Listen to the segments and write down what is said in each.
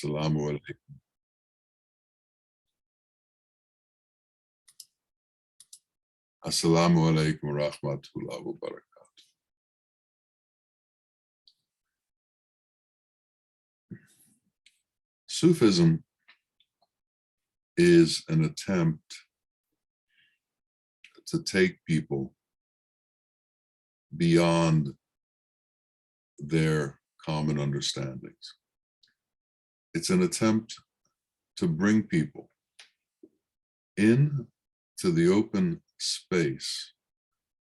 Assalamu alaikum. Assalamu alaikum wa rahmatullahi wa barakatuh. Sufism is an attempt to take people beyond their common understandings. It's an attempt to bring people into the open space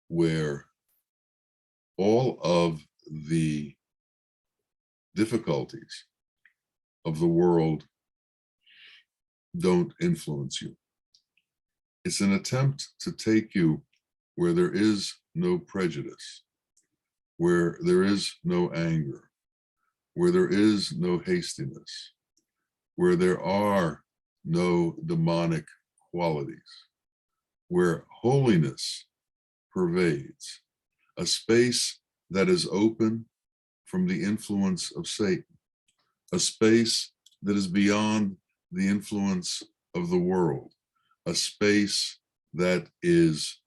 where all of the difficulties of the world don't influence you. It's an attempt to take you where there is no prejudice, where there is no anger, where there is no hastiness, where there are no demonic qualities, where holiness pervades, a space that is open from the influence of Satan, a space that is beyond the influence of the world, a space that is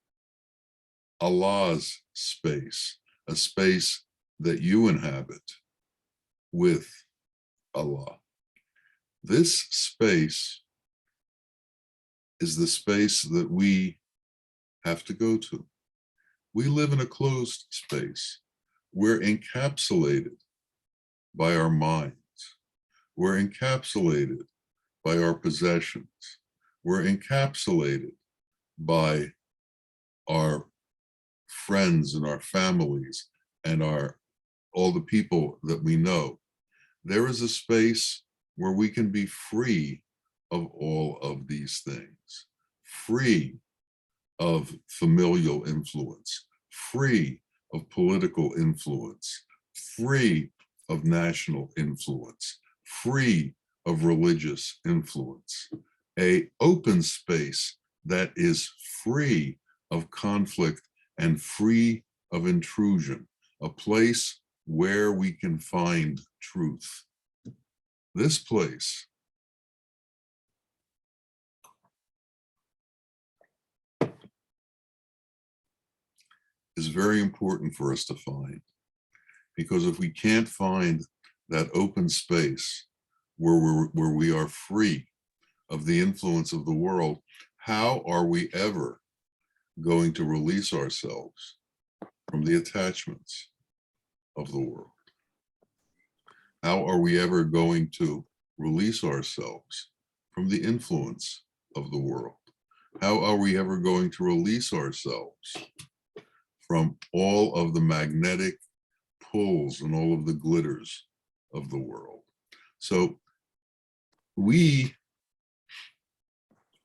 Allah's space, a space that you inhabit with Allah. This space is the space that we have to go to. We live in a closed space. We're encapsulated by our minds. We're encapsulated by our possessions. We're encapsulated by our friends and our families and all the people that we know. There is a space where we can be free of all of these things, free of familial influence, free of political influence, free of national influence, free of religious influence, an open space that is free of conflict and free of intrusion, a place where we can find truth. This place is very important for us to find, because if we can't find that open space where we are free of the influence of the world, how are we ever going to release ourselves from the attachments of the world? How are we ever going to release ourselves from the influence of the world? How are we ever going to release ourselves from all of the magnetic pulls and all of the glitters of the world? So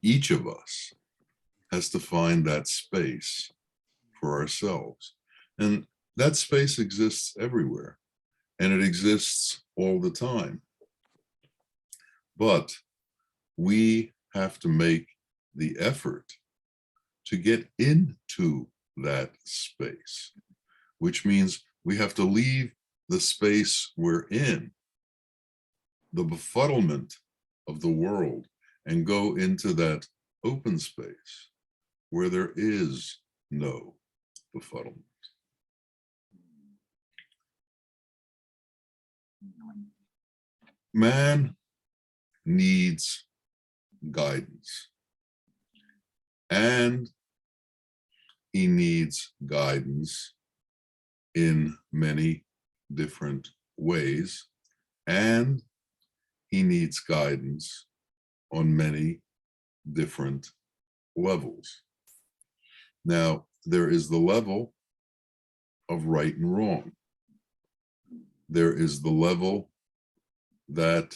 each of us has to find that space for ourselves. And that space exists everywhere, and it exists all the time. But we have to make the effort to get into that space, which means we have to leave the space we're in, the befuddlement of the world, and go into that open space where there is no befuddlement. Man needs guidance, and he needs guidance in many different ways, and he needs guidance on many different levels. Now, there is the level of right and wrong. There is the level that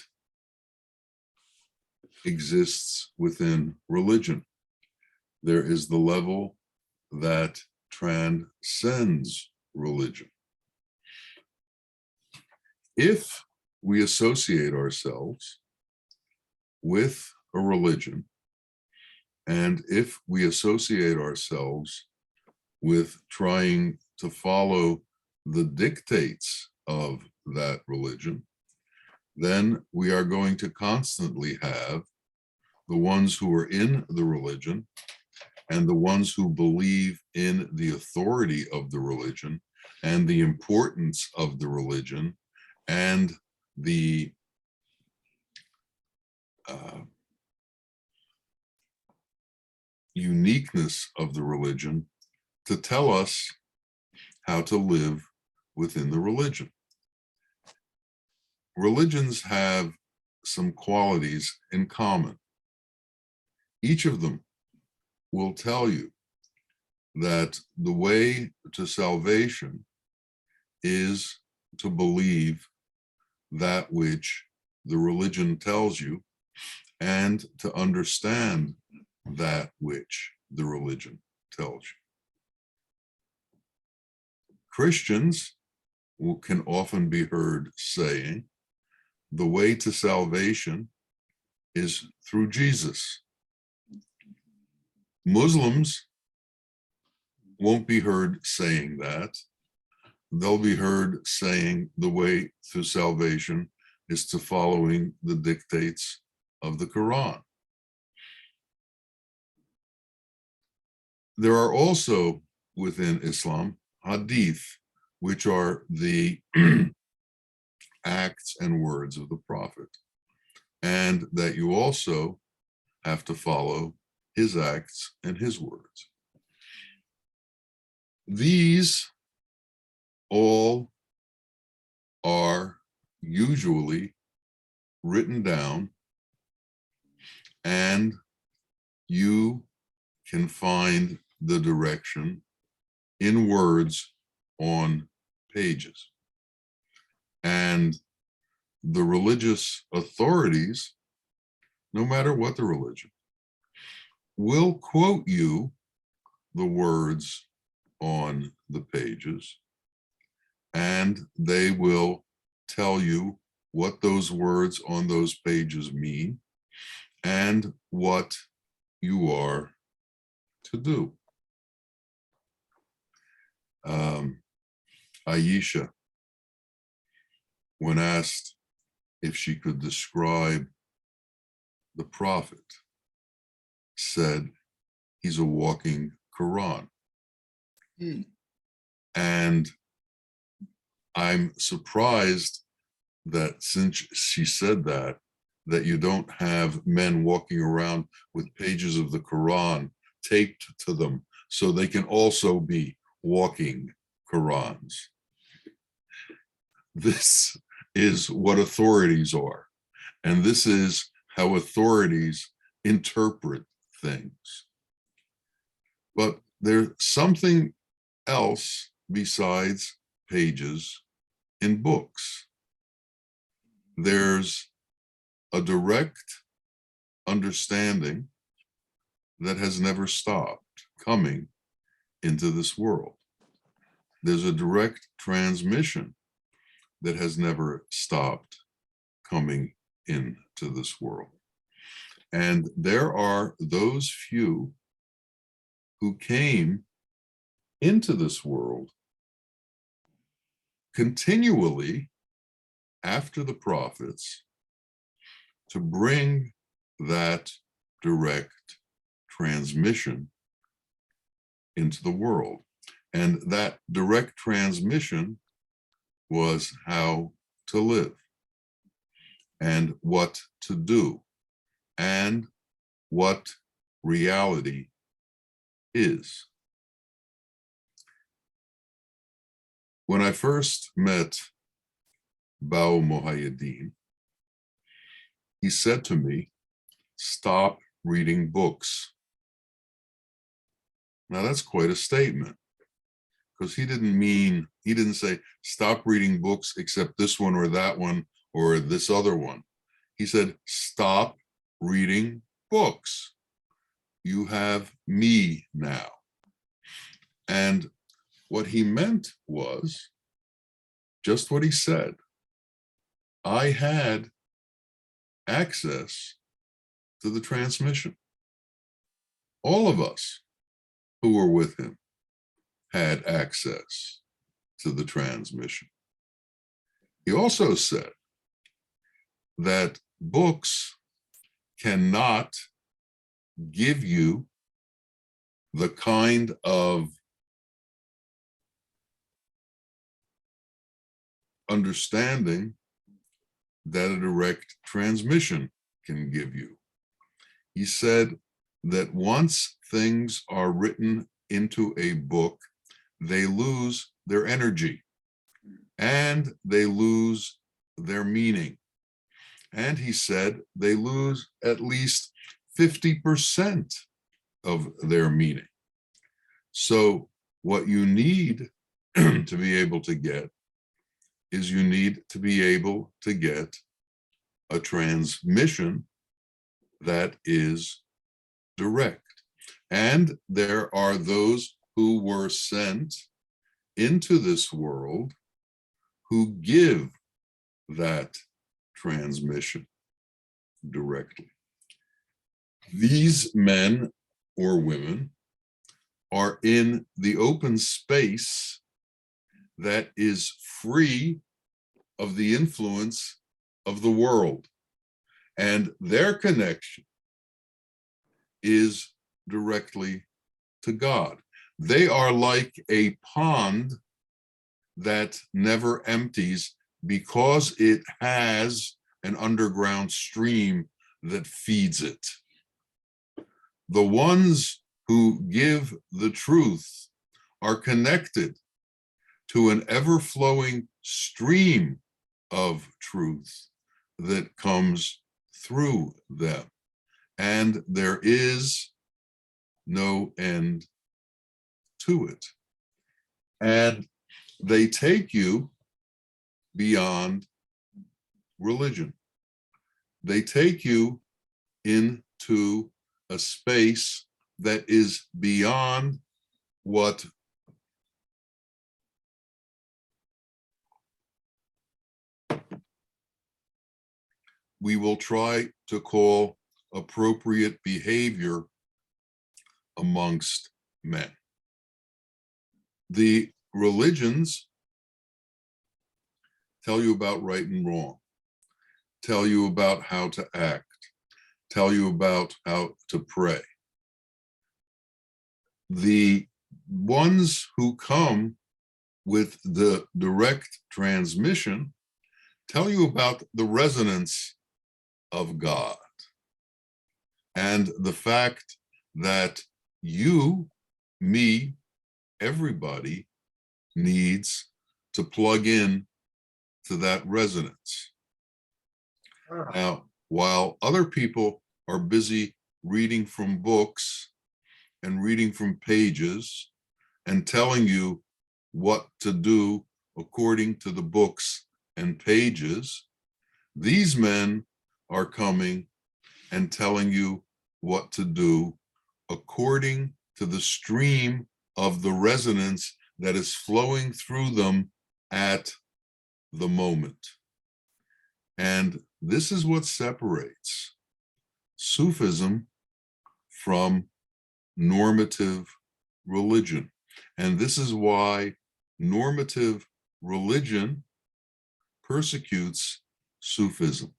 exists within religion. There is the level that transcends religion. If we associate ourselves with a religion, and if we associate ourselves with trying to follow the dictates of that religion, then we are going to constantly have the ones who are in the religion and the ones who believe in the authority of the religion and the importance of the religion and the uniqueness of the religion to tell us how to live within the religion. Religions have some qualities in common. Each of them will tell you that the way to salvation is to believe that which the religion tells you and to understand that which the religion tells you. Christians can often be heard saying, the way to salvation is through Jesus. Muslims won't be heard saying that. They'll be heard saying the way to salvation is to following the dictates of the Quran. There are also within Islam hadith, which are the acts and words of the Prophet, and that you also have to follow his acts and his words. These all are usually written down, and you can find the direction in words on pages. And the religious authorities, no matter what the religion, will quote you the words on the pages, and they will tell you what those words on those pages mean and what you are to do. Aisha, when asked if she could describe the Prophet, said he's a walking Quran. And I'm surprised that since she said that you don't have men walking around with pages of the Quran taped to them so they can also be walking Qurans. This is what authorities are, and this is how authorities interpret things. But there's something else besides pages in books. There's a direct understanding that has never stopped coming into this world. There's a direct transmission that has never stopped coming into this world. And there are those few who came into this world continually after the prophets to bring that direct transmission into the world. And that direct transmission was how to live and what to do and what reality is. When I first met Bawa Muhaiyaddeen, he said to me, "Stop reading books." Now that's quite a statement, because he didn't say, stop reading books except this one or that one or this other one. He said, stop reading books. You have me now. And what he meant was just what he said. I had access to the transmission. All of us who were with him had access to the transmission. He also said that books cannot give you the kind of understanding that a direct transmission can give you. He said that once things are written into a book, they lose their energy and they lose their meaning. And he said they lose at least 50% of their meaning. So what you need to be able to get is you need to be able to get a transmission that is direct. And there are those who were sent into this world who give that transmission directly. These men or women are in the open space that is free of the influence of the world, and their connection is directly to God. They are like a pond that never empties because it has an underground stream that feeds it. The ones who give the truth are connected to an ever-flowing stream of truth that comes through them, and there is no end to it. And they take you beyond religion. They take you into a space that is beyond what we will try to call appropriate behavior amongst men. The religions tell you about right and wrong, tell you about how to act, tell you about how to pray. The ones who come with the direct transmission tell you about the resonance of God and the fact that you, me, everybody needs to plug in to that resonance. Now, while other people are busy reading from books and reading from pages and telling you what to do according to the books and pages, these men are coming and telling you what to do according to the stream of the resonance that is flowing through them at the moment. And this is what separates Sufism from normative religion. And this is why normative religion persecutes Sufism,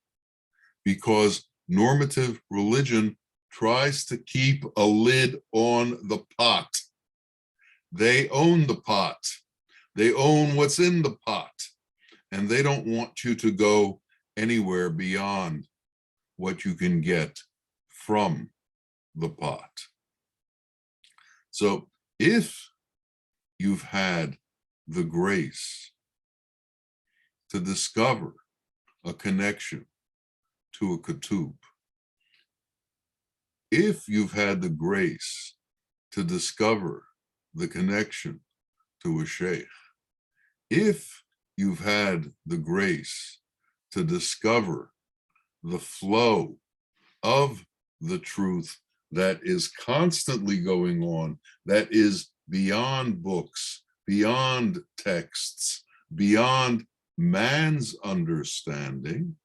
because normative religion tries to keep a lid on the pot. They own the pot. They own what's in the pot. And they don't want you to go anywhere beyond what you can get from the pot. So if you've had the grace to discover a connection to a Kutub, if you've had the grace to discover the connection to a sheikh, if you've had the grace to discover the flow of the truth that is constantly going on, that is beyond books, beyond texts, beyond man's understanding,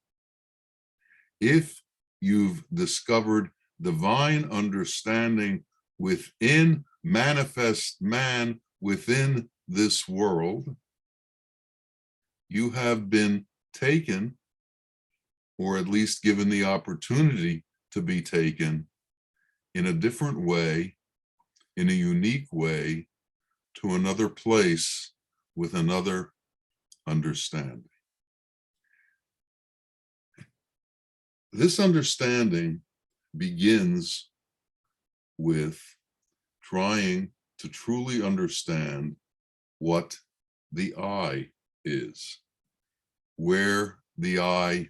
if you've discovered divine understanding within manifest man within this world, you have been taken or at least given the opportunity to be taken in a different way, in a unique way, to another place with another understanding. This understanding begins with trying to truly understand what the I is, where the I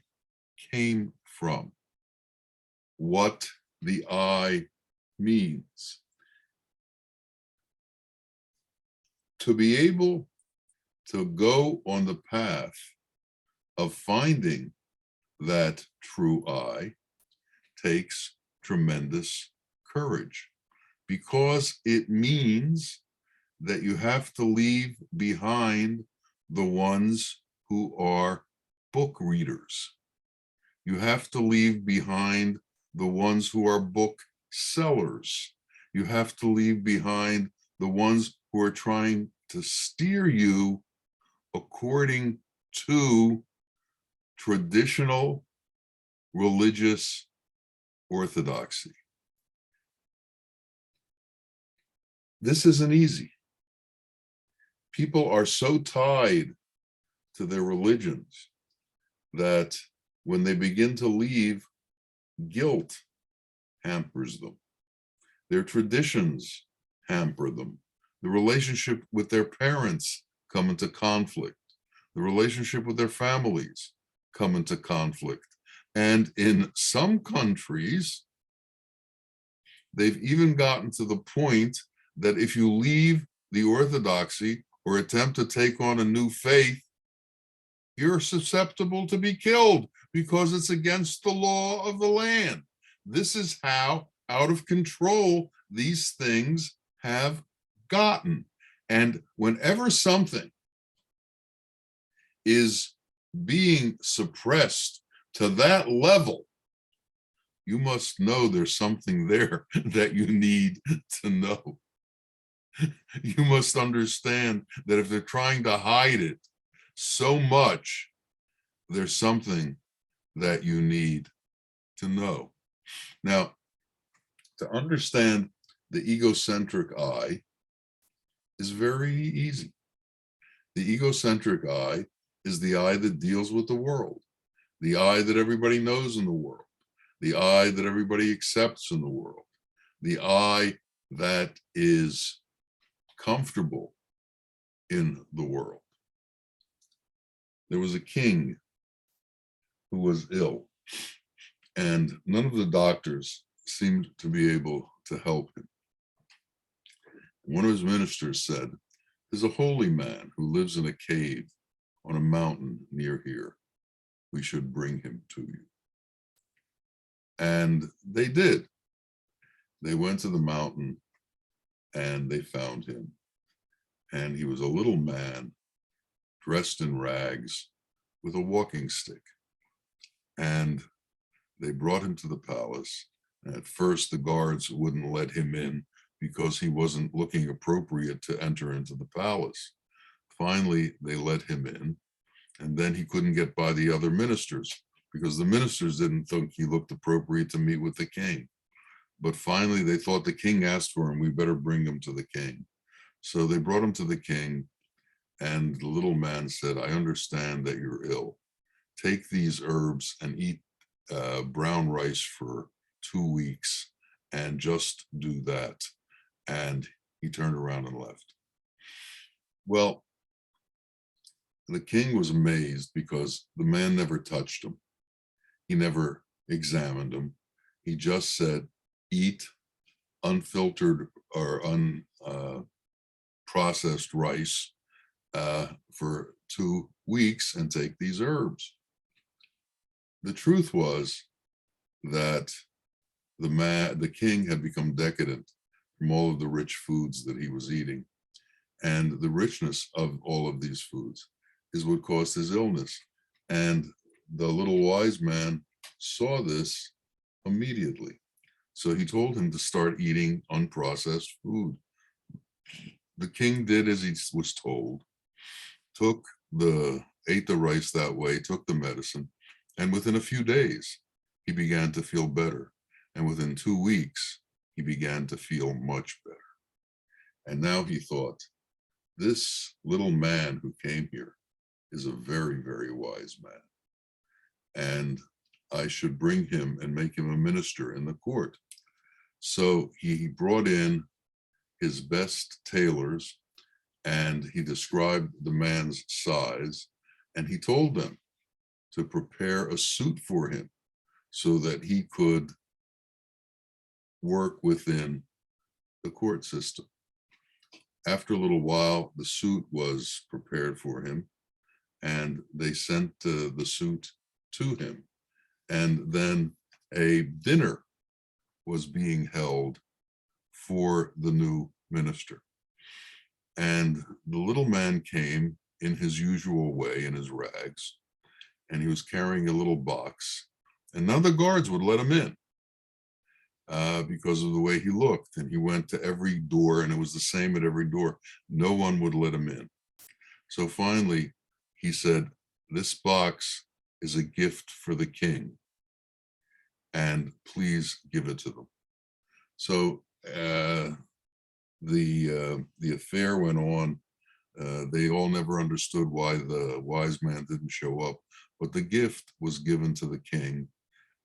came from, what the I means. To be able to go on the path of finding that true I takes tremendous courage, because it means that you have to leave behind the ones who are book readers. You have to leave behind the ones who are book sellers. You have to leave behind the ones who are trying to steer you according to traditional religious orthodoxy. This isn't easy. People are so tied to their religions that when they begin to leave, guilt hampers them. Their traditions hamper them. The relationship with their parents come into conflict. The relationship with their families come into conflict. And in some countries, they've even gotten to the point that if you leave the orthodoxy or attempt to take on a new faith, you're susceptible to be killed because it's against the law of the land. This is how out of control these things have gotten. And whenever something is being suppressed to that level, you must know there's something there that you need to know. You must understand that if they're trying to hide it so much, there's something that you need to know. Now, to understand the egocentric I is very easy. The egocentric I is the I that deals with the world, the I that everybody knows in the world, the I that everybody accepts in the world, the I that is comfortable in the world. There was a king who was ill, and none of the doctors seemed to be able to help him. One of his ministers said, "There's a holy man who lives in a cave on a mountain near here. We should bring him to you." And they did. They went to the mountain and they found him. And he was a little man dressed in rags with a walking stick. And they brought him to the palace. And at first, the guards wouldn't let him in because he wasn't looking appropriate to enter into the palace. Finally, they let him in. And then he couldn't get by the other ministers because the ministers didn't think he looked appropriate to meet with the king. But finally, they thought the king asked for him, we better bring him to the king. So they brought him to the king, and the little man said, "I understand that you're ill. Take these herbs and eat brown rice for 2 weeks and just do that." And he turned around and left. Well, the king was amazed because the man never touched him. He never examined him. He just said, "Eat unfiltered or unprocessed rice for 2 weeks and take these herbs." The truth was that the king had become decadent from all of the rich foods that he was eating. And the richness of all of these foods is what caused his illness. And the little wise man saw this immediately. So he told him to start eating unprocessed food. The king did as he was told, ate the rice that way, took the medicine, And within a few days, he began to feel better. And within 2 weeks, he began to feel much better. And now he thought, this little man who came here is a very, very wise man. And I should bring him and make him a minister in the court. So he brought in his best tailors, and he described the man's size, and he told them to prepare a suit for him so that he could work within the court system. After a little while, the suit was prepared for him, and they sent the suit to him. And then a dinner was being held for the new minister. And the little man came in his usual way, in his rags, and he was carrying a little box, and none of the guards would let him in because of the way he looked. And he went to every door, and it was the same at every door. No one would let him in. So finally, he said, this box is a gift for the king, and please give it to them. So the affair went on. They all never understood why the wise man didn't show up, but the gift was given to the king,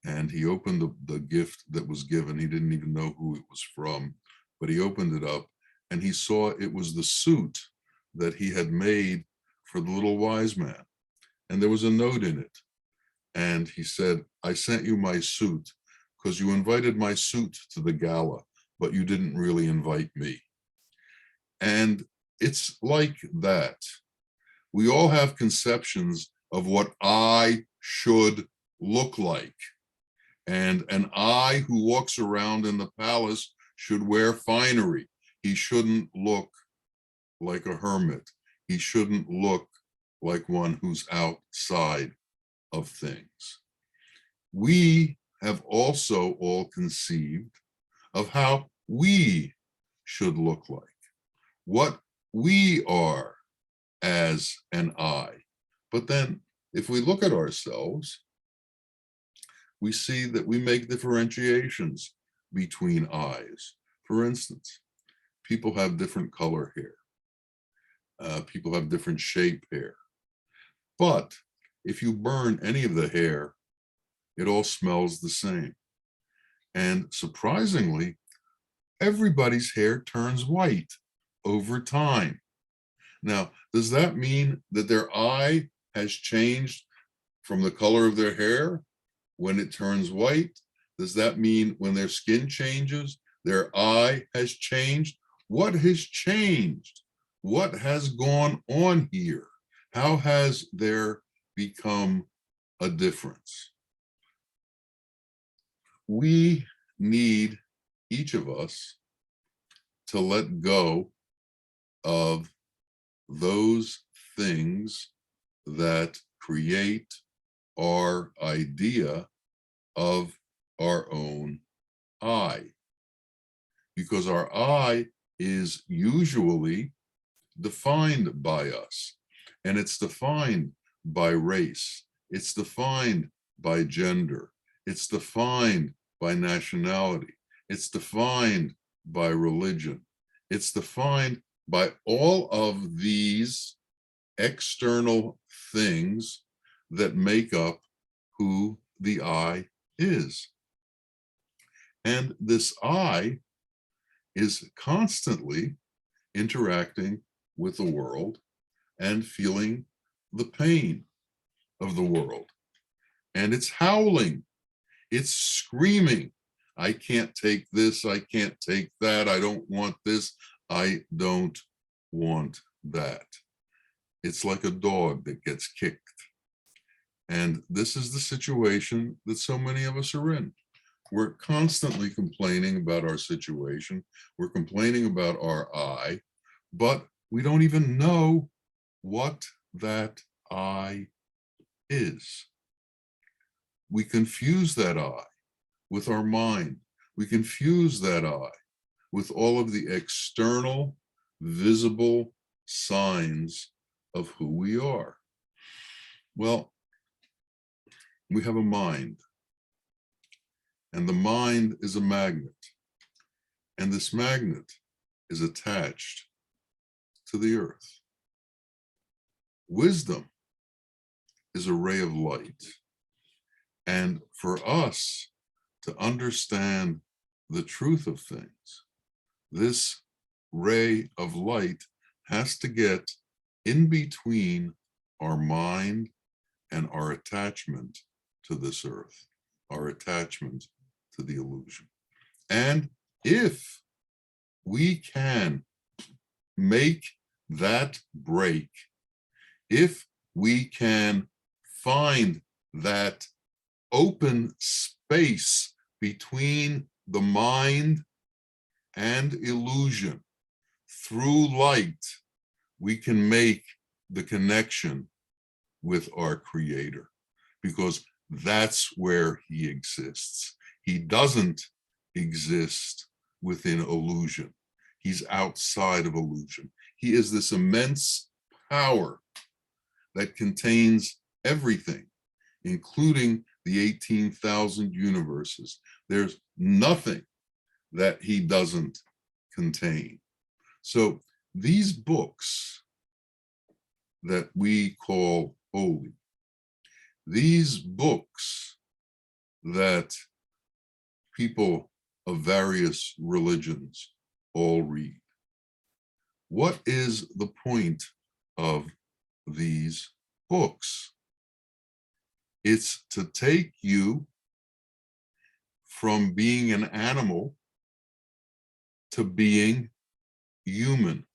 and he opened the gift that was given. He didn't even know who it was from, but he opened it up, and he saw it was the suit that he had made for the little wise man. And there was a note in it. And he said, I sent you my suit because you invited my suit to the gala, but you didn't really invite me. And it's like that. We all have conceptions of what I should look like. And an I who walks around in the palace should wear finery. He shouldn't look like a hermit. He shouldn't look like one who's outside of things. We have also all conceived of how we should look like, what we are as an I. But then if we look at ourselves, we see that we make differentiations between I's. For instance, people have different color hair. People have different shape hair. But if you burn any of the hair, it all smells the same. And surprisingly, everybody's hair turns white over time. Now, does that mean that their eye has changed from the color of their hair when it turns white? Does that mean when their skin changes, their eye has changed? What has changed? What has gone on here? How has there become a difference? We need, each of us, to let go of those things that create our idea of our own I. Because our I is usually defined by us, and it's defined by race, it's defined by gender, it's defined by nationality, it's defined by religion, it's defined by all of these external things that make up who the I is. And this I is constantly interacting with the world and feeling the pain of the world. And it's howling, it's screaming, I can't take this, I can't take that, I don't want this, I don't want that. It's like a dog that gets kicked. And this is the situation that so many of us are in. We're constantly complaining about our situation. We're complaining about our I, but we don't even know what that I is. We confuse that I with our mind. We confuse that I with all of the external, visible signs of who we are. Well, we have a mind, and the mind is a magnet, and this magnet is attached to the earth. Wisdom is a ray of light, and for us to understand the truth of things, this ray of light has to get in between our mind and our attachment to this earth, our attachment to the illusion. And if we can make that break, if we can find that open space between the mind and illusion through light, we can make the connection with our Creator, because that's where He exists. He doesn't exist within illusion. He's outside of illusion. He is this immense power that contains everything, including the 18,000 universes. There's nothing that He doesn't contain. So these books that we call holy, these books that people of various religions all read, what is the point of these books? It's to take you from being an animal to being human.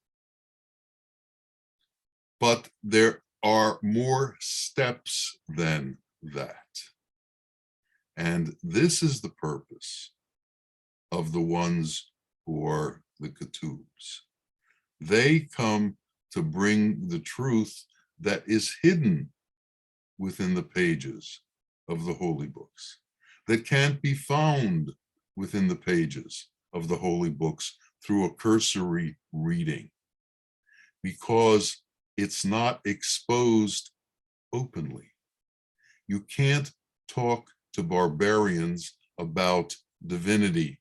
But there are more steps than that. And this is the purpose of the ones who are the Ketubs. They come to bring the truth that is hidden within the pages of the holy books, that can't be found within the pages of the holy books through a cursory reading, because it's not exposed openly. You can't talk to barbarians about divinity.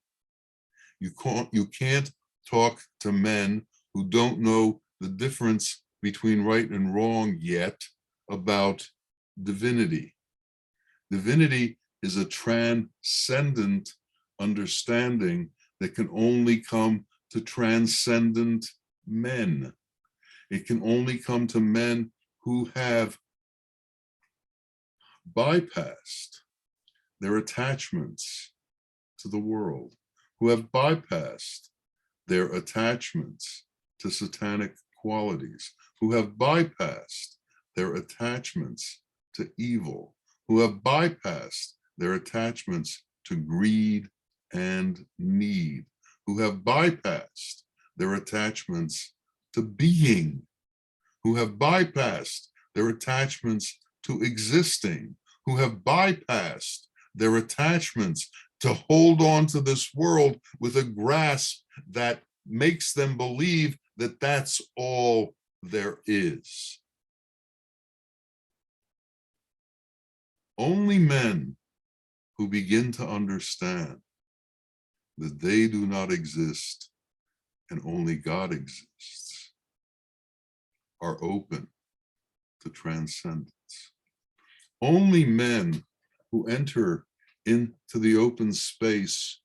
You can't talk to men who don't know the difference between right and wrong yet about divinity. Divinity is a transcendent understanding that can only come to transcendent men. It can only come to men who have bypassed their attachments to the world, who have bypassed their attachments to satanic qualities, who have bypassed their attachments to evil, who have bypassed their attachments to greed and need, who have bypassed their attachments to being, who have bypassed their attachments to existing, who have bypassed their attachments to hold on to this world with a grasp that makes them believe that that's all there is. Only men who begin to understand that they do not exist and only God exists are open to transcendence. Only men who enter into the open space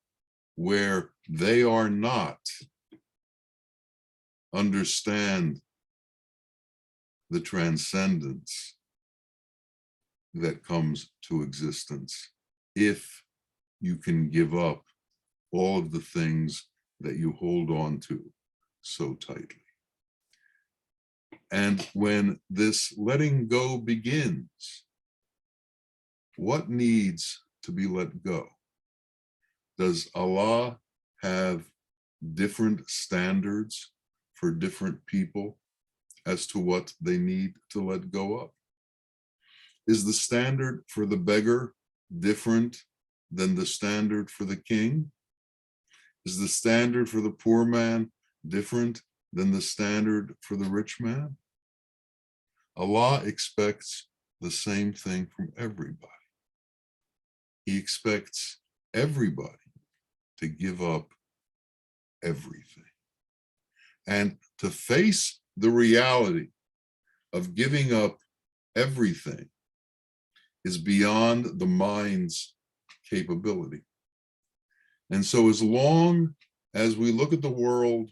where they are not understand the transcendence that comes to existence if you can give up all of the things that you hold on to so tightly. And when this letting go begins, what needs to be let go? Does Allah have different standards for different people as to what they need to let go of? Is the standard for the beggar different than the standard for the king? Is the standard for the poor man different than the standard for the rich man? Allah expects the same thing from everybody. He expects everybody to give up everything and to face the reality of giving up everything is beyond the mind's capability. And so as long as we look at the world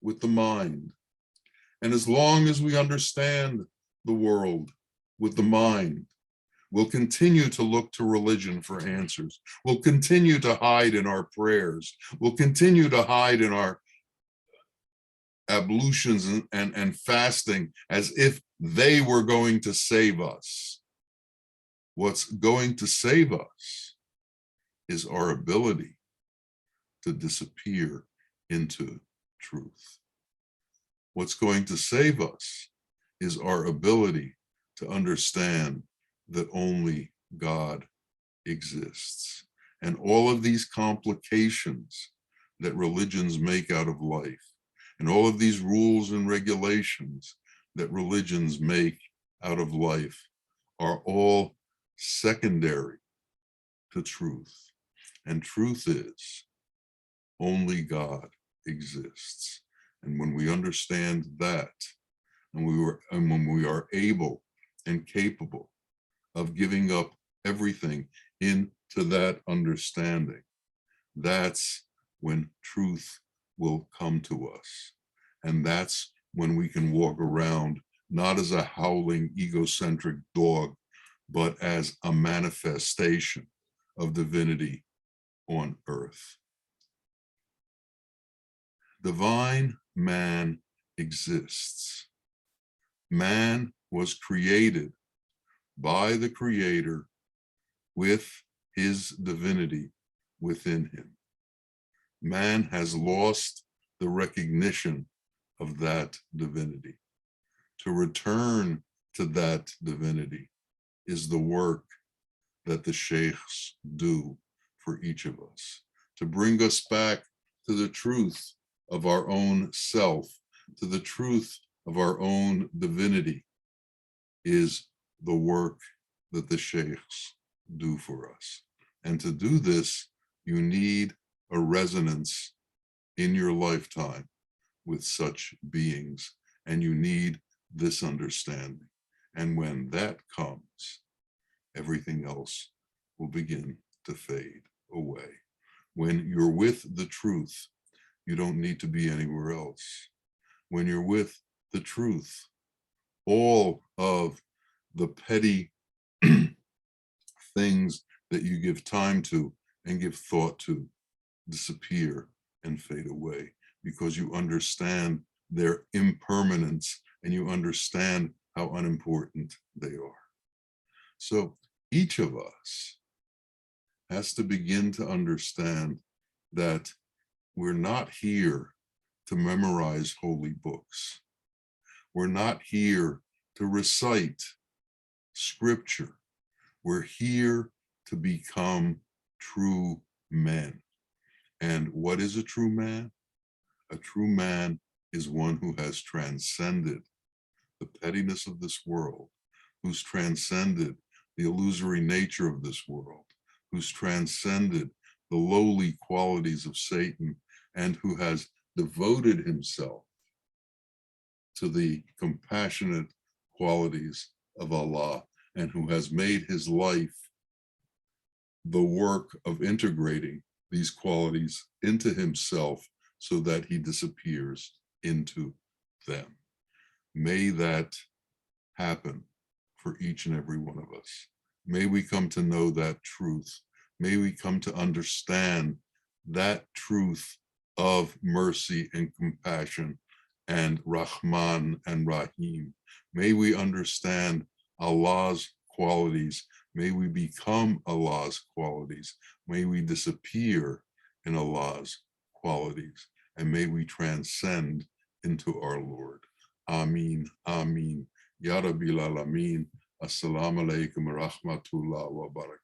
with the mind, and as long as we understand the world with the mind, we'll continue to look to religion for answers. We'll continue to hide in our prayers. We'll continue to hide in our ablutions and fasting as if they were going to save us. What's going to save us is our ability to disappear into truth. What's going to save us is our ability to understand that only God exists. And all of these complications that religions make out of life, and all of these rules and regulations that religions make out of life are all secondary to truth. And truth is only God exists. And when we understand that, and when we are able and capable of giving up everything into that understanding, that's when truth will come to us. And that's when we can walk around not as a howling egocentric dog, but as a manifestation of divinity on earth. Divine man exists. Man was created by the Creator with his divinity within him. Man has lost the recognition of that divinity. To return to that divinity is the work that the sheikhs do for each of us, to bring us back to the truth of our own self, to the truth of our own divinity, is the work that the sheikhs do for us. And to do this, you need a resonance in your lifetime with such beings, and you need this understanding. And when that comes, everything else will begin to fade away. When you're with the truth, you don't need to be anywhere else. When you're with the truth, all of the petty things that you give time to and give thought to disappear and fade away, because you understand their impermanence and you understand how unimportant they are. So each of us has to begin to understand that we're not here to memorize holy books. We're not here to recite scripture. We're here to become true men. And what is a true man? A true man is one who has transcended the pettiness of this world, who's transcended the illusory nature of this world, who's transcended the lowly qualities of Satan, and who has devoted himself to the compassionate qualities of Allah, and who has made his life the work of integrating these qualities into himself so that he disappears into them. May that happen for each and every one of us. May we come to know that truth. May we come to understand that truth of mercy and compassion and Rahman and Rahim. May we understand Allah's qualities. May we become Allah's qualities. May we disappear in Allah's qualities. And may we transcend into our Lord. Ameen, Ameen. Ya Rabbil Alameen. Assalamu alaikum wa rahmatullah wa barakatuh.